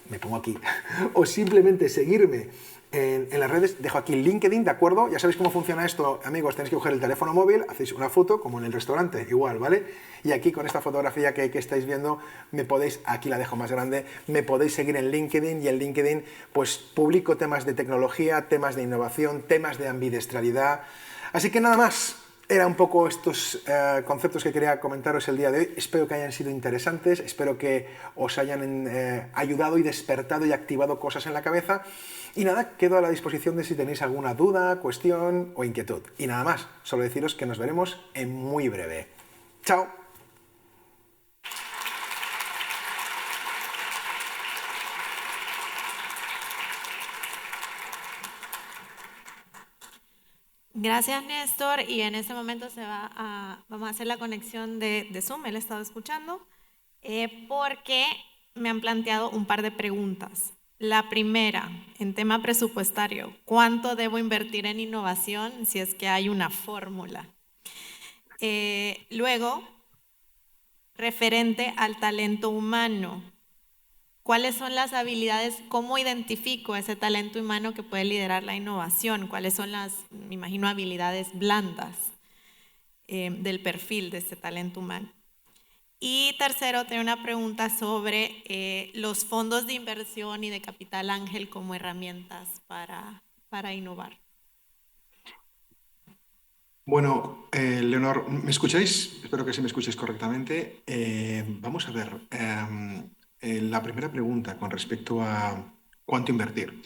me pongo aquí, o simplemente seguirme en las redes, dejo aquí LinkedIn, ¿de acuerdo? Ya sabéis cómo funciona esto, amigos, tenéis que coger el teléfono móvil, hacéis una foto, como en el restaurante, igual, ¿vale? Y aquí con esta fotografía que estáis viendo, aquí la dejo más grande, me podéis seguir en LinkedIn, y en LinkedIn pues publico temas de tecnología, temas de innovación, temas de ambidestralidad. Así que nada más. Era un poco estos conceptos que quería comentaros el día de hoy. Espero que hayan sido interesantes, espero que os hayan ayudado y despertado y activado cosas en la cabeza. Y nada, quedo a la disposición de si tenéis alguna duda, cuestión o inquietud. Y nada más, solo deciros que nos veremos en muy breve. ¡Chao! Gracias, Néstor. Y en este momento vamos a hacer la conexión de Zoom, él estaba escuchando, porque me han planteado un par de preguntas. La primera, en tema presupuestario, ¿cuánto debo invertir en innovación si es que hay una fórmula? Luego, referente al talento humano, ¿cuáles son las habilidades? ¿Cómo identifico ese talento humano que puede liderar la innovación? ¿Cuáles son me imagino, habilidades blandas del perfil de este talento humano? Y tercero, tengo una pregunta sobre los fondos de inversión y de capital ángel como herramientas para innovar. Bueno, Leonor, ¿me escucháis? Espero que sí me escuchéis correctamente. Vamos a ver, la primera pregunta con respecto a cuánto invertir.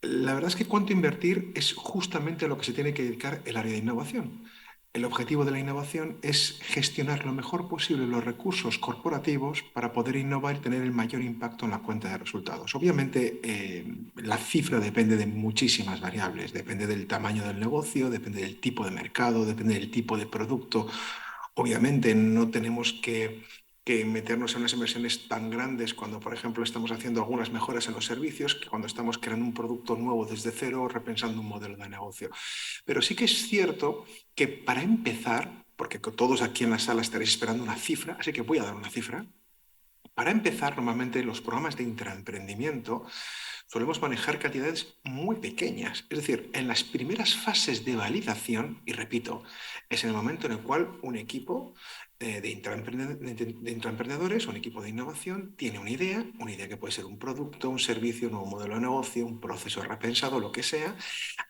La verdad es que cuánto invertir es justamente a lo que se tiene que dedicar el área de innovación. El objetivo de la innovación es gestionar lo mejor posible los recursos corporativos para poder innovar y tener el mayor impacto en la cuenta de resultados. Obviamente, la cifra depende de muchísimas variables. Depende del tamaño del negocio, depende del tipo de mercado, depende del tipo de producto. Obviamente, no tenemos que meternos en unas inversiones tan grandes cuando, por ejemplo, estamos haciendo algunas mejoras en los servicios que cuando estamos creando un producto nuevo desde cero o repensando un modelo de negocio. Pero sí que es cierto que para empezar, porque todos aquí en la sala estaréis esperando una cifra, así que voy a dar una cifra. Para empezar, normalmente los programas de intraemprendimiento solemos manejar cantidades muy pequeñas. Es decir, en las primeras fases de validación, y repito, es en el momento en el cual un equipo de intraemprendedores, un equipo de innovación, tiene una idea que puede ser un producto, un servicio, un nuevo modelo de negocio, un proceso repensado, lo que sea.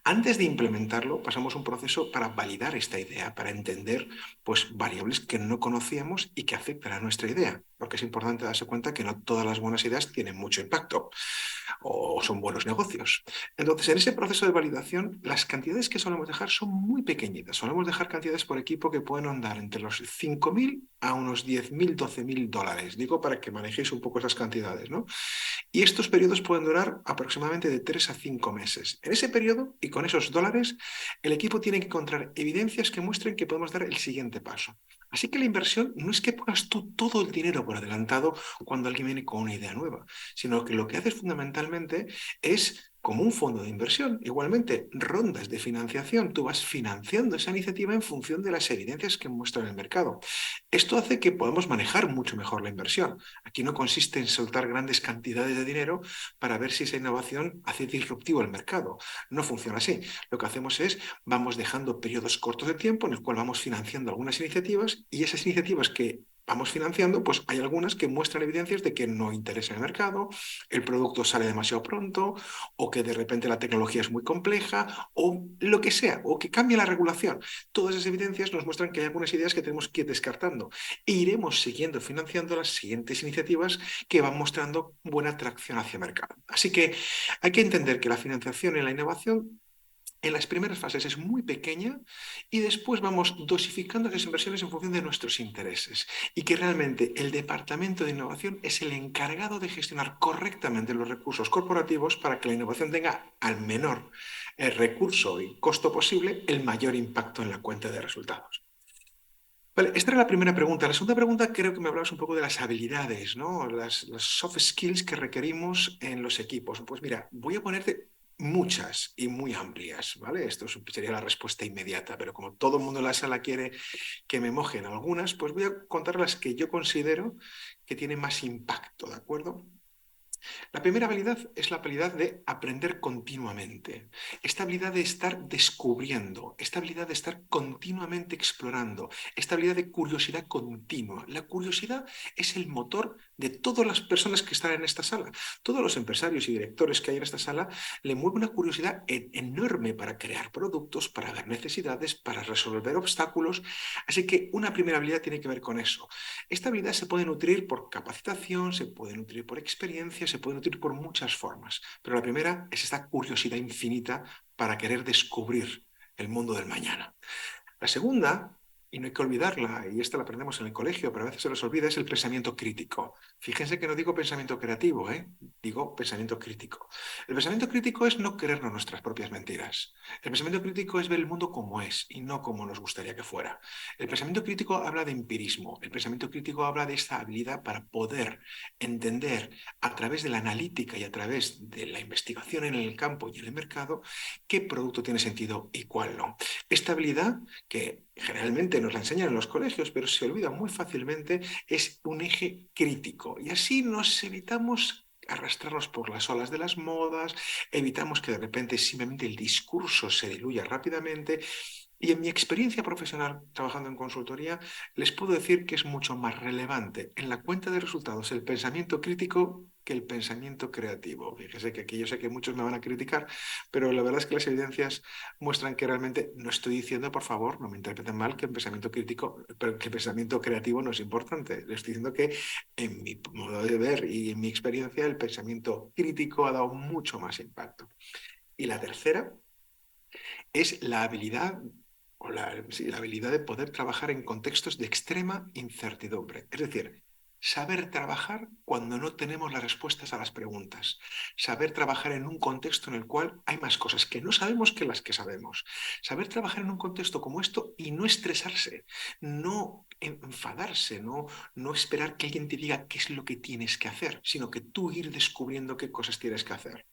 Antes de implementarlo, pasamos un proceso para validar esta idea, para entender pues, variables que no conocíamos y que afectan a nuestra idea, porque es importante darse cuenta que no todas las buenas ideas tienen mucho impacto o son buenos negocios. Entonces, en ese proceso de validación, las cantidades que solemos dejar son muy pequeñitas. Solemos dejar cantidades por equipo que pueden andar entre los 5.000 a unos 10.000, 12.000 dólares. Digo para que manejéis un poco esas cantidades, ¿no? Y estos periodos pueden durar aproximadamente de 3 a 5 meses. En ese periodo y con esos dólares, el equipo tiene que encontrar evidencias que muestren que podemos dar el siguiente paso. Así que la inversión no es que pongas tú todo el dinero por adelantado cuando alguien viene con una idea nueva, sino que lo que haces fundamentalmente es como un fondo de inversión. Igualmente, rondas de financiación. Tú vas financiando esa iniciativa en función de las evidencias que muestra el mercado. Esto hace que podamos manejar mucho mejor la inversión. Aquí no consiste en soltar grandes cantidades de dinero para ver si esa innovación hace disruptivo el mercado. No funciona así. Lo que hacemos es, vamos dejando periodos cortos de tiempo en el cual vamos financiando algunas iniciativas y esas iniciativas que vamos financiando, pues hay algunas que muestran evidencias de que no interesa el mercado, el producto sale demasiado pronto, o que de repente la tecnología es muy compleja, o lo que sea, o que cambia la regulación. Todas esas evidencias nos muestran que hay algunas ideas que tenemos que ir descartando e iremos siguiendo financiando las siguientes iniciativas que van mostrando buena atracción hacia el mercado. Así que hay que entender que la financiación y la innovación en las primeras fases es muy pequeña y después vamos dosificando esas inversiones en función de nuestros intereses y que realmente el departamento de innovación es el encargado de gestionar correctamente los recursos corporativos para que la innovación tenga al menor recurso y costo posible el mayor impacto en la cuenta de resultados. Vale, esta era la primera pregunta. La segunda pregunta creo que me hablabas un poco de las habilidades, ¿no? Las soft skills que requerimos en los equipos. Pues mira, voy a ponerte muchas y muy amplias, ¿vale? Esto sería la respuesta inmediata, pero como todo el mundo en la sala quiere que me mojen algunas, pues voy a contar las que yo considero que tienen más impacto, ¿de acuerdo? La primera habilidad es la habilidad de aprender continuamente, esta habilidad de estar descubriendo, esta habilidad de estar continuamente explorando, esta habilidad de curiosidad continua. La curiosidad es el motor de todas las personas que están en esta sala. Todos los empresarios y directores que hay en esta sala le mueve una curiosidad enorme para crear productos, para ver necesidades, para resolver obstáculos. Así que una primera habilidad tiene que ver con eso. Esta habilidad se puede nutrir por capacitación, se puede nutrir por experiencia, se puede nutrir por muchas formas. Pero la primera es esta curiosidad infinita para querer descubrir el mundo del mañana. La segunda, y no hay que olvidarla, y esta la aprendemos en el colegio, pero a veces se nos olvida, es el pensamiento crítico. Fíjense que no digo pensamiento creativo, digo pensamiento crítico. El pensamiento crítico es no creernos nuestras propias mentiras. El pensamiento crítico es ver el mundo como es y no como nos gustaría que fuera. El pensamiento crítico habla de empirismo. El pensamiento crítico habla de esta habilidad para poder entender a través de la analítica y a través de la investigación en el campo y en el mercado qué producto tiene sentido y cuál no. Esta habilidad que generalmente nos la enseñan en los colegios, pero se olvida muy fácilmente, es un eje crítico. Y así nos evitamos arrastrarnos por las olas de las modas, evitamos que de repente simplemente el discurso se diluya rápidamente. Y en mi experiencia profesional trabajando en consultoría, les puedo decir que es mucho más relevante en la cuenta de resultados el pensamiento crítico que el pensamiento creativo. Fíjese que aquí yo sé que muchos me van a criticar, pero la verdad es que las evidencias muestran que realmente no estoy diciendo, por favor, no me interpreten mal, que el pensamiento crítico, pero que el pensamiento creativo no es importante. Les estoy diciendo que en mi modo de ver y en mi experiencia el pensamiento crítico ha dado mucho más impacto. Y la tercera es la habilidad sí, la habilidad de poder trabajar en contextos de extrema incertidumbre. Es decir, saber trabajar cuando no tenemos las respuestas a las preguntas. Saber trabajar en un contexto en el cual hay más cosas que no sabemos que las que sabemos. Saber trabajar en un contexto como esto y no estresarse, no enfadarse, no esperar que alguien te diga qué es lo que tienes que hacer, sino que tú ir descubriendo qué cosas tienes que hacer.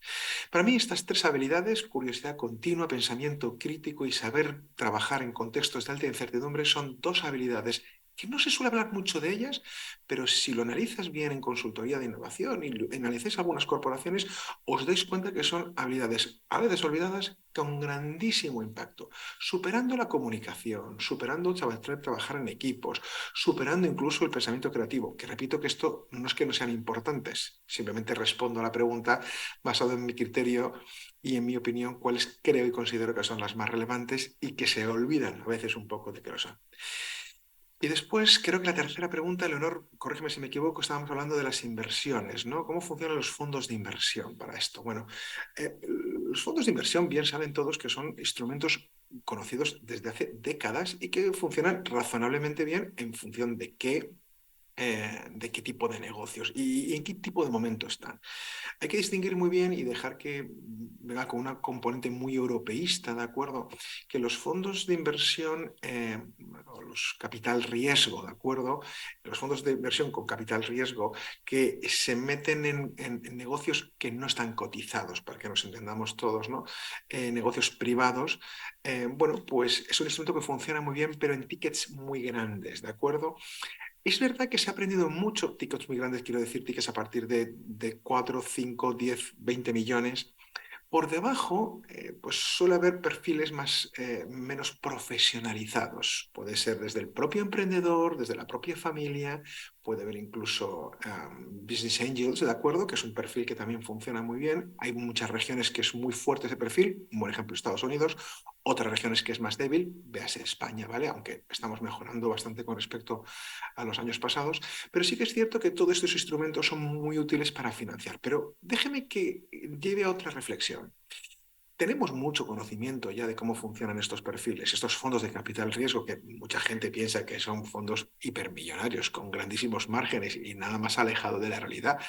Para mí estas tres habilidades, curiosidad continua, pensamiento crítico y saber trabajar en contextos de alta incertidumbre, son dos habilidades que no se suele hablar mucho de ellas, pero si lo analizas bien en consultoría de innovación y analizáis algunas corporaciones, os dais cuenta que son habilidades a veces olvidadas con grandísimo impacto, superando la comunicación, superando trabajar en equipos, superando incluso el pensamiento creativo, que repito que esto no es que no sean importantes, simplemente respondo a la pregunta basado en mi criterio y en mi opinión, cuáles creo y considero que son las más relevantes y que se olvidan a veces un poco de que lo son. Y después, creo que la tercera pregunta, Leonor, corrígeme si me equivoco, estábamos hablando de las inversiones, ¿no? ¿Cómo funcionan los fondos de inversión para esto? Bueno, los fondos de inversión, bien saben todos que son instrumentos conocidos desde hace décadas y que funcionan razonablemente bien en función de qué tipo de negocios y en qué tipo de momento están. Hay que distinguir muy bien y dejar que venga con una componente muy europeísta, ¿de acuerdo? Que los fondos de inversión, o los capital riesgo, ¿de acuerdo? Los fondos de inversión con capital riesgo que se meten en negocios que no están cotizados, para que nos entendamos todos, ¿no? Negocios privados, bueno, pues es un instrumento que funciona muy bien, pero en tickets muy grandes, ¿de acuerdo? Es verdad que se ha aprendido mucho, tickets muy grandes, quiero decir, tickets a partir de 4, 5, 10, 20 millones. Por debajo, pues suele haber perfiles menos profesionalizados. Puede ser desde el propio emprendedor, desde la propia familia, puede haber incluso business angels, ¿de acuerdo? Que es un perfil que también funciona muy bien. Hay muchas regiones que es muy fuerte ese perfil, un buen ejemplo Estados Unidos, otras regiones que es más débil, véase España, ¿vale? Aunque estamos mejorando bastante con respecto a los años pasados, pero sí que es cierto que todos estos instrumentos son muy útiles para financiar. Pero déjeme que lleve a otra reflexión. Tenemos mucho conocimiento ya de cómo funcionan estos perfiles, estos fondos de capital riesgo que mucha gente piensa que son fondos hipermillonarios con grandísimos márgenes y nada más alejado de la realidad.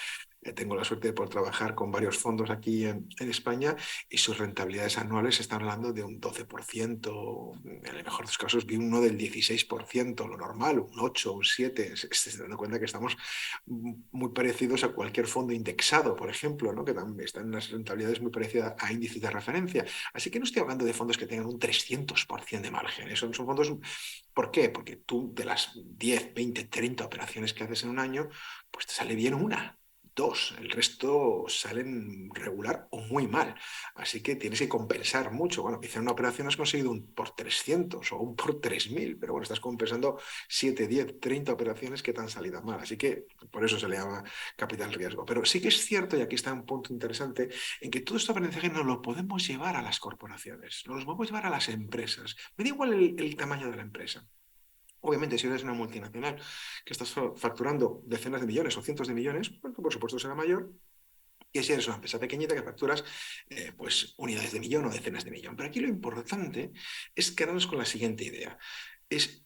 Tengo la suerte de poder trabajar con varios fondos aquí en España y sus rentabilidades anuales están hablando de un 12%, en el mejor de los casos vi uno del 16%, lo normal, un 8, un 7, se dando cuenta que estamos muy parecidos a cualquier fondo indexado, por ejemplo, ¿no? Que también están en unas rentabilidades muy parecidas a índices de referencia. Así que no estoy hablando de fondos que tengan un 300% de margen. Son fondos. ¿Por qué? Porque tú de las 10, 20, 30 operaciones que haces en un año, pues te sale bien una. Dos, el resto salen regular o muy mal. Así que tienes que compensar mucho. Bueno, quizá en una operación has conseguido un por 300 o un por 3000, pero bueno, estás compensando 7, 10, 30 operaciones que te han salido mal. Así que por eso se le llama capital riesgo. Pero sí que es cierto, y aquí está un punto interesante, en que todo este aprendizaje no lo podemos llevar a las corporaciones, no lo podemos llevar a las empresas. Me da igual el tamaño de la empresa. Obviamente, si eres una multinacional que estás facturando decenas de millones o cientos de millones, bueno, por supuesto será mayor que si eres una empresa pequeñita que facturas pues unidades de millón o decenas de millón. Pero aquí lo importante es quedarnos con la siguiente idea.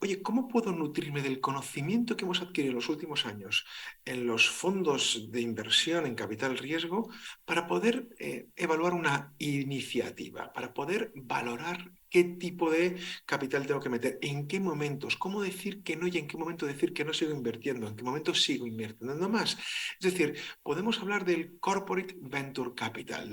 Oye, ¿cómo puedo nutrirme del conocimiento que hemos adquirido en los últimos años en los fondos de inversión en capital riesgo para poder evaluar una iniciativa, para poder valorar qué tipo de capital tengo que meter, en qué momentos, cómo decir que no y en qué momento decir que no sigo invirtiendo, en qué momento sigo invirtiendo más? Es decir, podemos hablar del Corporate Venture Capital,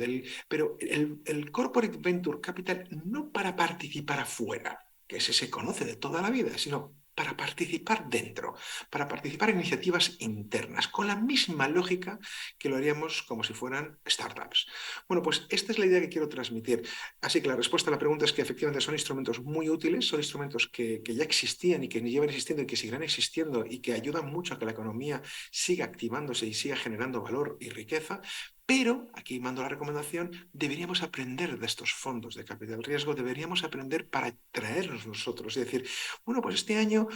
pero el Corporate Venture Capital no para participar afuera, que ese se conoce de toda la vida, sino para participar dentro, para participar en iniciativas internas, con la misma lógica que lo haríamos como si fueran startups. Bueno, pues esta es la idea que quiero transmitir. Así que la respuesta a la pregunta es que efectivamente son instrumentos muy útiles, son instrumentos que ya existían y que llevan existiendo y que seguirán existiendo y que ayudan mucho a que la economía siga activándose y siga generando valor y riqueza. Pero, aquí mando la recomendación, deberíamos aprender de estos fondos de capital riesgo, deberíamos aprender para traerlos nosotros. Es decir, bueno, pues este año,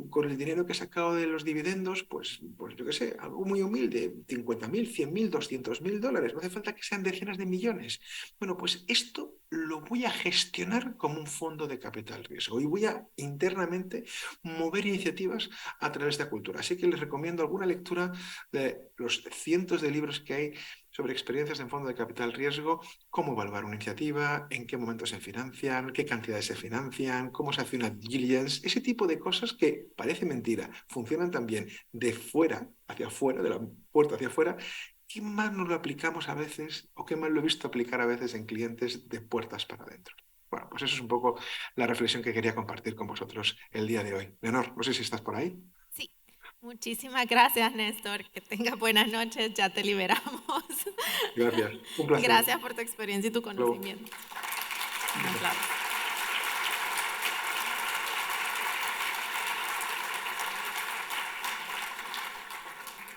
con el dinero que he sacado de los dividendos, pues yo qué sé, algo muy humilde, 50.000, 100.000, 200.000 dólares, no hace falta que sean decenas de millones. Bueno, pues esto lo voy a gestionar como un fondo de capital riesgo y voy a internamente mover iniciativas a través de la cultura. Así que les recomiendo alguna lectura de los cientos de libros que hay sobre experiencias en fondo de capital riesgo, cómo evaluar una iniciativa, en qué momentos se financian, qué cantidades se financian, cómo se hace una diligence, ese tipo de cosas que parece mentira, funcionan también de fuera hacia afuera, de la puerta hacia afuera. ¿Qué más nos lo aplicamos a veces o qué más lo he visto aplicar a veces en clientes de puertas para adentro? Bueno, pues eso es un poco la reflexión que quería compartir con vosotros el día de hoy. Leonor, no sé si estás por ahí. Sí, muchísimas gracias, Néstor. Que tengas buenas noches, ya te liberamos. Gracias, un placer. Gracias por tu experiencia y tu conocimiento. Un aplauso.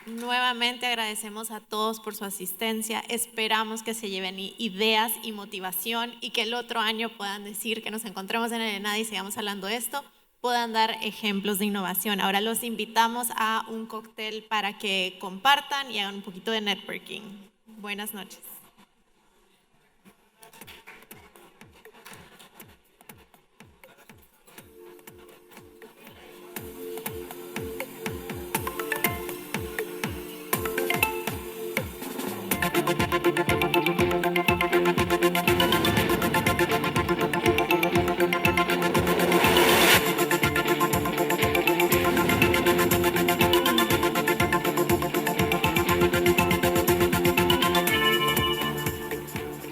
Nuevamente agradecemos a todos por su asistencia. Esperamos que se lleven ideas y motivación y que el otro año puedan decir que nos encontremos en el ENADE y sigamos hablando de esto, puedan dar ejemplos de innovación. Ahora los invitamos a un cóctel para que compartan y hagan un poquito de networking. Buenas noches.